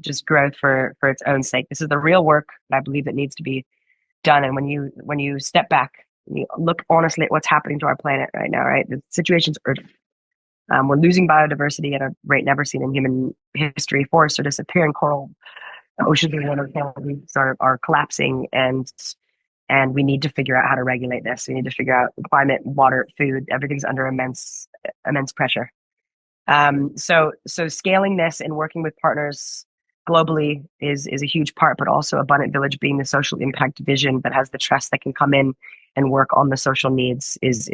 just growth for its own sake. This is the real work that I believe that needs to be done. And when you step back, and you look honestly at what's happening to our planet right now, right? The situation's urgent. We're losing biodiversity at a rate never seen in human history. Forests are disappearing, coral oceans and water qualities are collapsing, and we need to figure out how to regulate this. We need to figure out climate, water, food. Everything's under immense pressure. So scaling this and working with partners globally is a huge part, but also Abundant Village being the social impact division that has the trust that can come in and work on the social needs is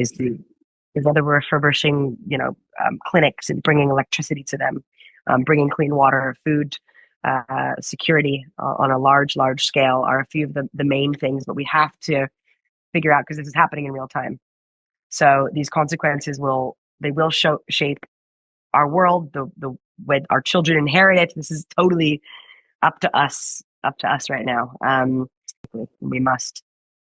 whether we're refurbishing, clinics and bringing electricity to them, bringing clean water, food, security on a large scale are a few of the main things, but we have to figure out, because this is happening in real time. So these consequences will shape our world, the way our children inherit it. This is totally up to us right now. We must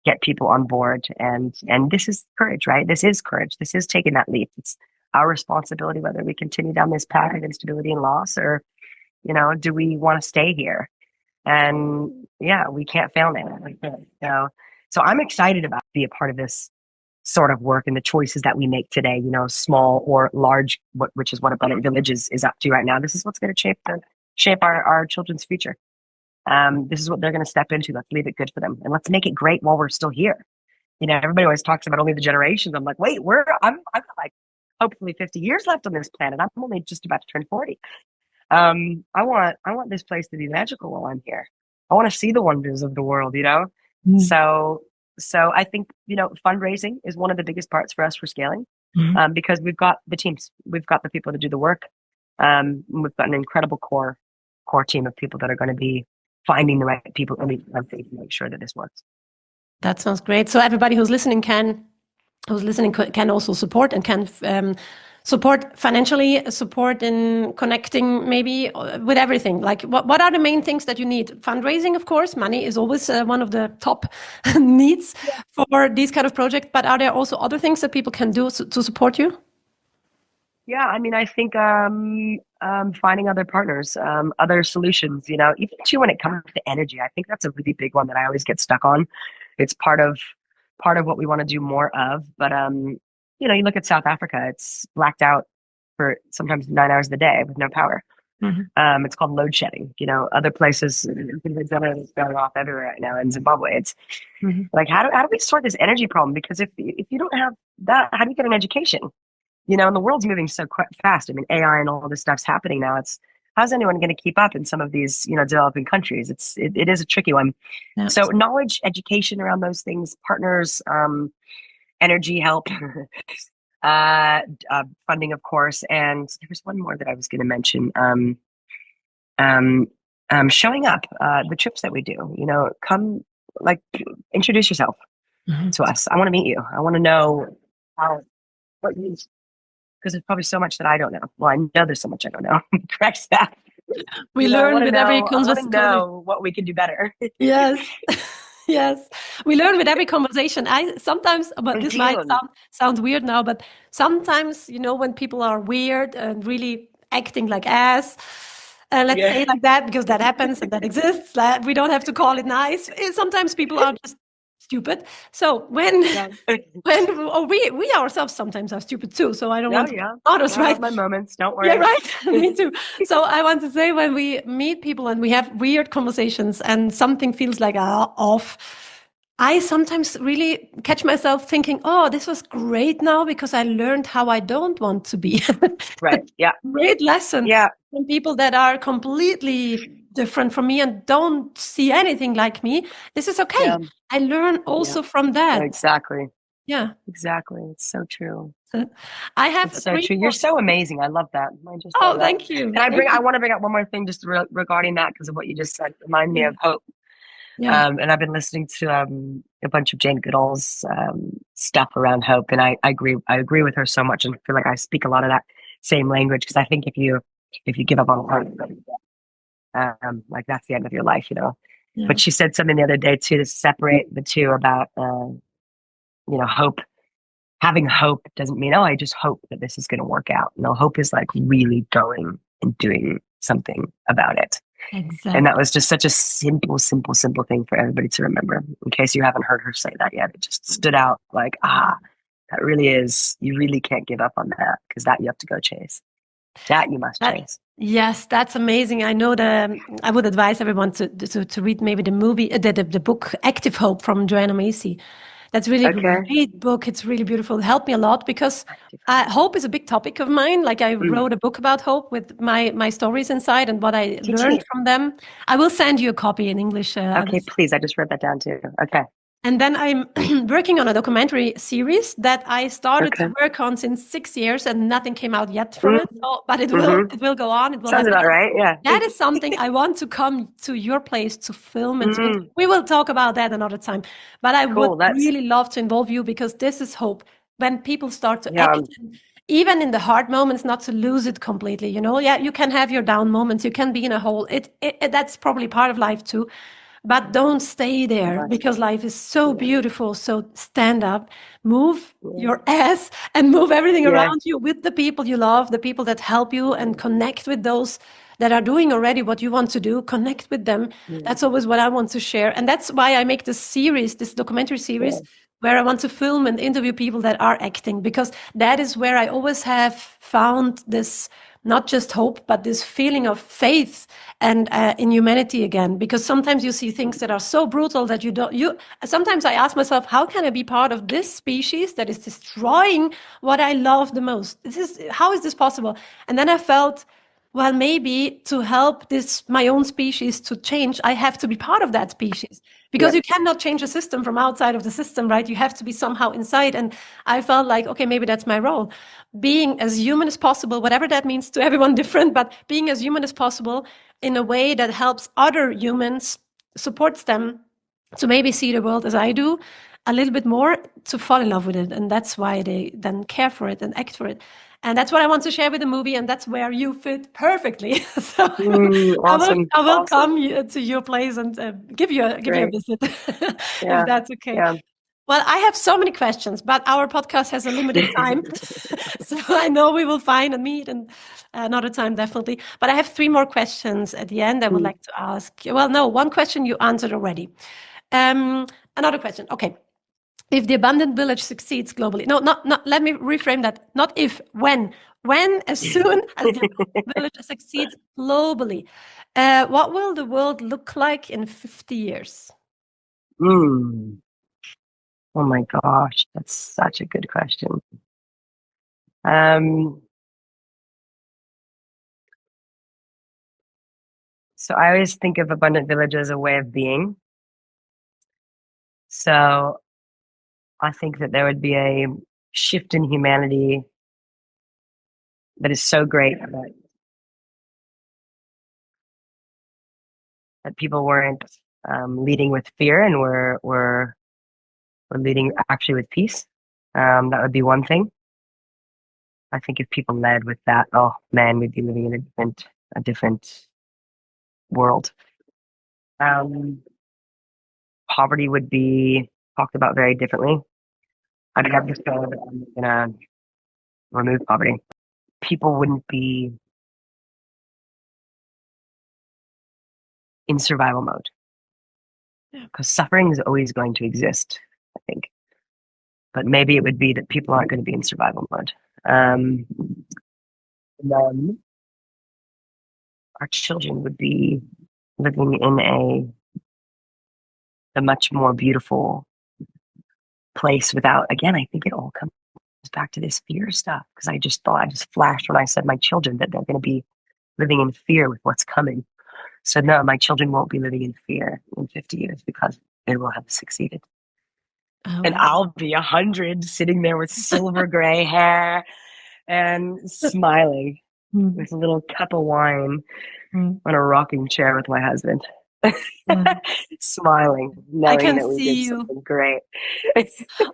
get people on board, and this is courage, right? This is courage. This is taking that leap. It's our responsibility whether we continue down this path of instability and loss, or do we want to stay here? And yeah, we can't fail now. So I'm excited about be a part of this sort of work and the choices that we make today, small or large, which is what Abundant Village is up to right now. This is what's going to shape our children's future. This is what they're going to step into. Let's leave it good for them, and let's make it great while we're still here. Everybody always talks about only the generations. I'm like, wait, I've got like hopefully 50 years left on this planet. I'm only just about to turn 40. I want this place to be magical while I'm here. I want to see the wonders of the world, Mm. So I think, fundraising is one of the biggest parts for us for scaling, because we've got the teams, we've got the people to do the work. We've got an incredible core team of people that are going to be finding the right people to make sure that this works. That sounds great. So everybody who's listening can also support, and can support financially, support in connecting, maybe with everything. Like what are the main things that you need? Fundraising, of course, money is always one of the top needs for these kind of projects, but are there also other things that people can do to support you? Yeah, I mean, I think finding other partners, other solutions, even too when it comes to energy. I think that's a really big one that I always get stuck on. It's part of what we want to do more of. But you look at South Africa, it's blacked out for sometimes 9 hours of the day with no power. Mm-hmm. It's called load shedding. Other places, it's going off everywhere right now in Zimbabwe. It's like, how do we sort this energy problem? Because if you don't have that, how do you get an education? And the world's moving so fast. I mean, AI and all this stuff's happening now. How's anyone going to keep up in some of these, developing countries? It is a tricky one. Yes. So knowledge, education around those things, partners, energy help, funding, of course. And there was one more that I was going to mention. Showing up, the trips that we do, come, like, introduce yourself to us. I want to meet you. I want to know what you, because there's probably so much that I don't know. Well, I know there's so much I don't know. Correct that. We learn with every conversation. I want to know what we can do better. Yes. Yes, we learn with every conversation. I sometimes, but this might sound weird now, but sometimes, when people are weird and really acting like ass, let's say it like that, because that happens and that exists. We don't have to call it nice. Sometimes people are just stupid. So when we ourselves sometimes are stupid too. So I don't want others, right? I have my moments. Don't worry. Yeah, right. Me too. So I want to say, when we meet people and we have weird conversations and something feels like off, I sometimes really catch myself thinking, "Oh, this was great now because I learned how I don't want to be." Right. Yeah. Great lesson. Yeah. From people that are completely different from me and don't see anything like me. This is okay. Yeah. I learn also from that. Exactly. Yeah. Exactly. It's so true. I have it's so true. You're so amazing. I love that. Thank you. I want to bring up one more thing just regarding that, because of what you just said. Remind me of hope. Yeah. And I've been listening to a bunch of Jane Goodall's stuff around hope, and I agree with her so much, and feel like I speak a lot of that same language, because I think if you give up on hope, like, that's the end of your life, Yeah. But she said something the other day too, to separate the two about hope. Having hope doesn't mean, I just hope that this is going to work out. No, hope is like really going and doing something about it. Exactly. And that was just such a simple thing for everybody to remember. In case you haven't heard her say that yet, it just stood out like, that really is, you really can't give up on that, because that you have to go chase. That you must chase. Yes, that's amazing. I know I would advise everyone to read maybe the movie, the book Active Hope from Joanna Macy. That's really Okay. great book. It's really beautiful. It helped me a lot because hope is a big topic of mine. Like I wrote a book about hope with my stories inside and what I learned from them. I will send you a copy in English. Okay, please. I just wrote that down too. Okay. And then I'm working on a documentary series that I started to work on since 6 years, and nothing came out yet from it. So, but it will go on. It will Sounds about right. Yeah. That is something I want to come to your place to film and we will talk about that another time. But I would really love to involve you because this is hope. When people start to act, even in the hard moments, not to lose it completely. You know, you can have your down moments. You can be in a hole. That's probably part of life too. But don't stay there because life is so beautiful. So stand up, move your ass and move everything around you with the people you love, the people that help you, and connect with those that are doing already what you want to do. Connect with them. That's always what I want to share. And that's why I make this series, this documentary series, where I want to film and interview people that are acting, because that is where I always have found this, not just hope, but this feeling of faith and in humanity again. Because sometimes you see things that are so brutal that sometimes I ask myself, how can I be part of this species that is destroying what I love the most? How is this possible? And then I felt, well, maybe to help my own species to change, I have to be part of that species, because you cannot change a system from outside of the system, right? You have to be somehow inside. And I felt like, okay, maybe that's my role. Being as human as possible, whatever that means to everyone different, but being as human as possible in a way that helps other humans, supports them to maybe see the world as I do a little bit more, to fall in love with it. And that's why they then care for it and act for it. And that's what I want to share with the movie, and that's where you fit perfectly. So awesome. I will come to your place and give you a visit, if that's okay. Yeah. Well, I have so many questions, but our podcast has a limited time. So I know we will find and meet and another time, definitely. But I have 3 more questions at the end I would like to ask. Well, no, one question you answered already. Another question. Okay. If the abundant village succeeds globally, not, let me reframe that. Not if, when, as soon as the village succeeds globally, what will the world look like in 50 years? Oh my gosh, that's such a good question. So I always think of abundant village as a way of being. So I think that there would be a shift in humanity that is so great that people weren't leading with fear, and we're leading actually with peace. That would be one thing. I think if people led with that, oh man, we'd be living in a different world. Poverty would be talked about very differently. I'd have to say that I'm gonna remove poverty. People wouldn't be in survival mode, because suffering is always going to exist, I think. But maybe it would be that people aren't going to be in survival mode. And then our children would be living in a much more beautiful place without, again, I think it all comes back to this fear stuff, because I just flashed when I said my children that they're going to be living in fear with what's coming. So no, my children won't be living in fear in 50 years because they will have succeeded. And I'll be 100 sitting there with silver gray hair and smiling with a little cup of wine on a rocking chair with my husband. Smiling, knowing that we did something great.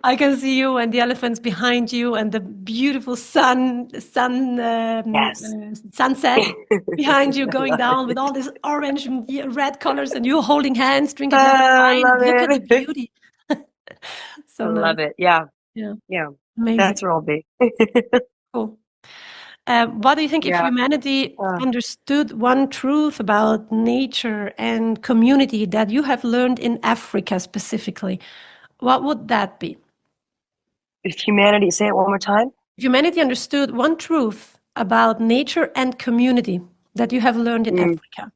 I can see you and the elephants behind you and the beautiful sunset behind you going down with all these orange and red colors, and you holding hands, drinking wine. Look at the beauty. So I love it. Yeah. Amazing. That's where I'll be. Cool. What do you think if humanity understood one truth about nature and community that you have learned in Africa specifically? What would that be? If humanity, say it one more time. If humanity understood one truth about nature and community that you have learned in Africa,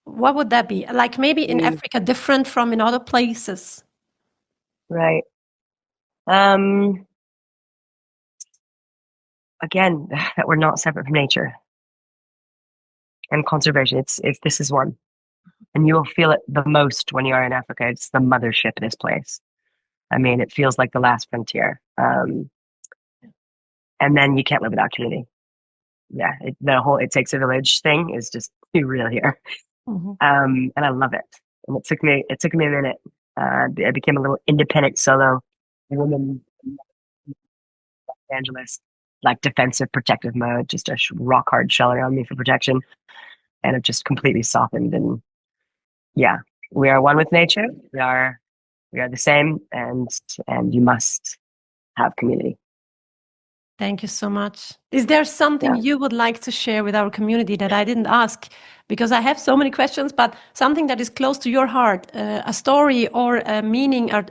what would that be? Like maybe in Africa different from in other places? Right. Again, that we're not separate from nature and conservation. It's this is one, and you will feel it the most when you are in Africa. It's the mothership. This place. I mean, it feels like the last frontier. And then you can't live without community. Yeah, the whole "it takes a village" thing is just too real here. And I love it. And it took me a minute. I became a little independent solo woman evangelist, like defensive, protective mode, just a rock hard shell around me for protection, and it just completely softened. And yeah, we are one with nature. We are the same, and you must have community. Thank you so much. Is there something you would like to share with our community that I didn't ask? Because I have so many questions, but something that is close to your heart, a story or a meaning, or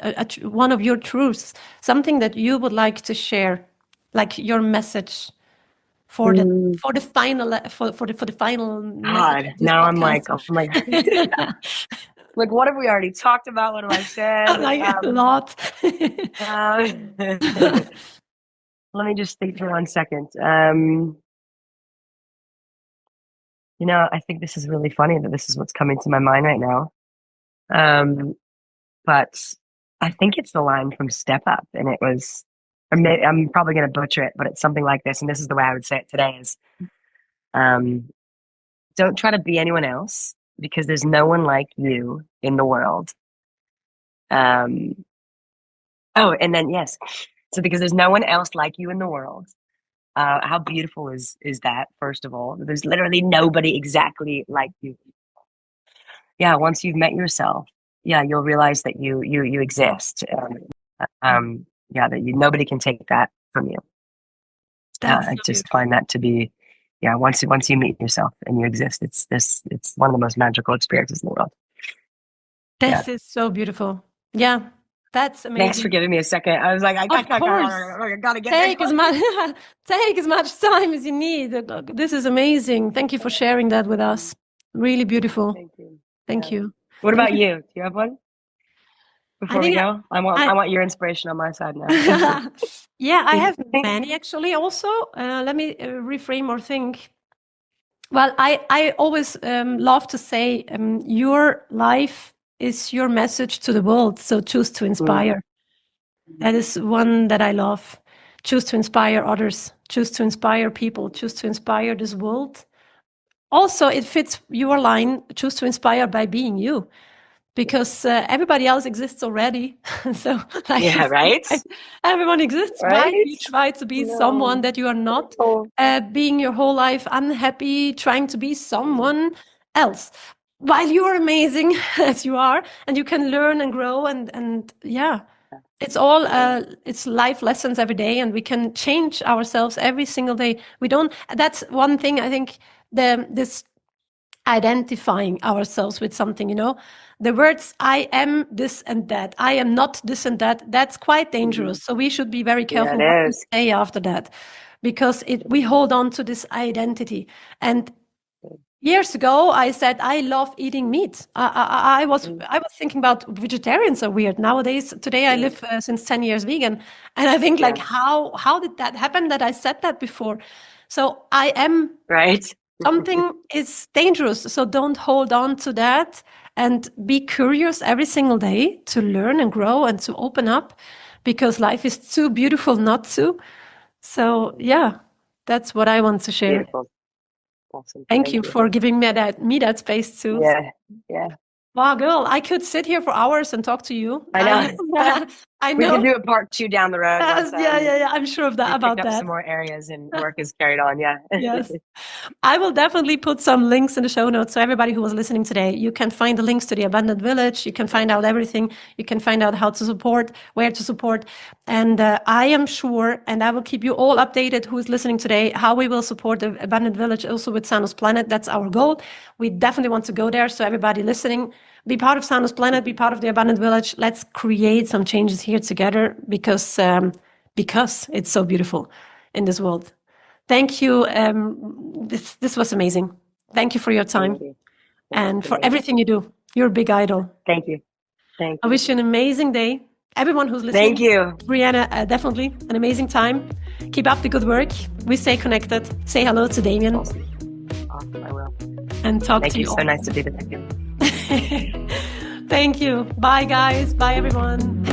one of your truths, something that you would like to share, like your message for the final message of this podcast. Like, what have we already talked about? What have I said? Like a lot. Let me just think for 1 second. I think this is really funny that this is what's coming to my mind right now. But I think it's the line from Step Up, and it was, or maybe, I'm probably going to butcher it, but it's something like this, and this is the way I would say it today is, don't try to be anyone else, because there's no one like you in the world. And then, yes. So because there's no one else like you in the world, how beautiful is that, first of all? There's literally nobody exactly like you. Yeah, once you've met yourself, you'll realize that you exist. That nobody can take that from you. I just find that to be, once you meet yourself and you exist, it's one of the most magical experiences in the world. This is so beautiful. Yeah. That's amazing. Thanks for giving me a second. I was like, I gotta get take as much time as you need. This is amazing. Thank you for sharing that with us. Really beautiful. Thank you. What about you? Do you have one? Before we go, I want your inspiration on my side now. Yeah, I have many actually. Also, let me reframe or think. Well, I always love to say, your life is your message to the world. So choose to inspire. That is one that I love. Choose to inspire others. Choose to inspire people. Choose to inspire this world. Also, it fits your line. Choose to inspire by being you, because everybody else exists already. So, right? Everyone exists. Right? Why do you try to be someone that you are not? Being your whole life unhappy, trying to be someone else, while you are amazing as you are, and you can learn and grow, and it's all it's life lessons every day, and we can change ourselves every single day. That's one thing I think, this identifying ourselves with something, the words "I am this and that," "I am not this and that," that's quite dangerous. So we should be very careful what we say after that, because we hold on to this identity. And years ago, I said I love eating meat. I was thinking about vegetarians are weird nowadays. Today, I live since 10 years vegan, and I think like how did that happen that I said that before? So I am right. Something is dangerous. So don't hold on to that, and be curious every single day to learn and grow and to open up, because life is too beautiful not to. So that's what I want to share. Beautiful. Awesome. Thank you for giving me that space too. Yeah. Wow, girl, I could sit here for hours and talk to you. I know. I know. We can do a part 2 down the road. I'm sure about that. Some more areas and work is carried on. Yeah. Yes. I will definitely put some links in the show notes. So everybody who was listening today, you can find the links to the Abandoned Village. You can find out everything. You can find out how to support, where to support. And I am sure, and I will keep you all updated who is listening today, how we will support the Abandoned Village also with SANUSPLANET. That's our goal. We definitely want to go there. So everybody listening, be part of SANUSPLANET, be part of the Abandoned Village. Let's create some changes here together, because it's so beautiful in this world. Thank you. This was amazing. Thank you for your time and for everything you do. You're a big idol. Thank you. I wish you an amazing day. everyone who's listening. Thank you. Briana, definitely an amazing time. Keep up the good work. We stay connected. Say hello to Damien. Awesome, I will. And talk Thank to you you. all. So nice to be with you. Thank you. Bye, guys. Bye, everyone.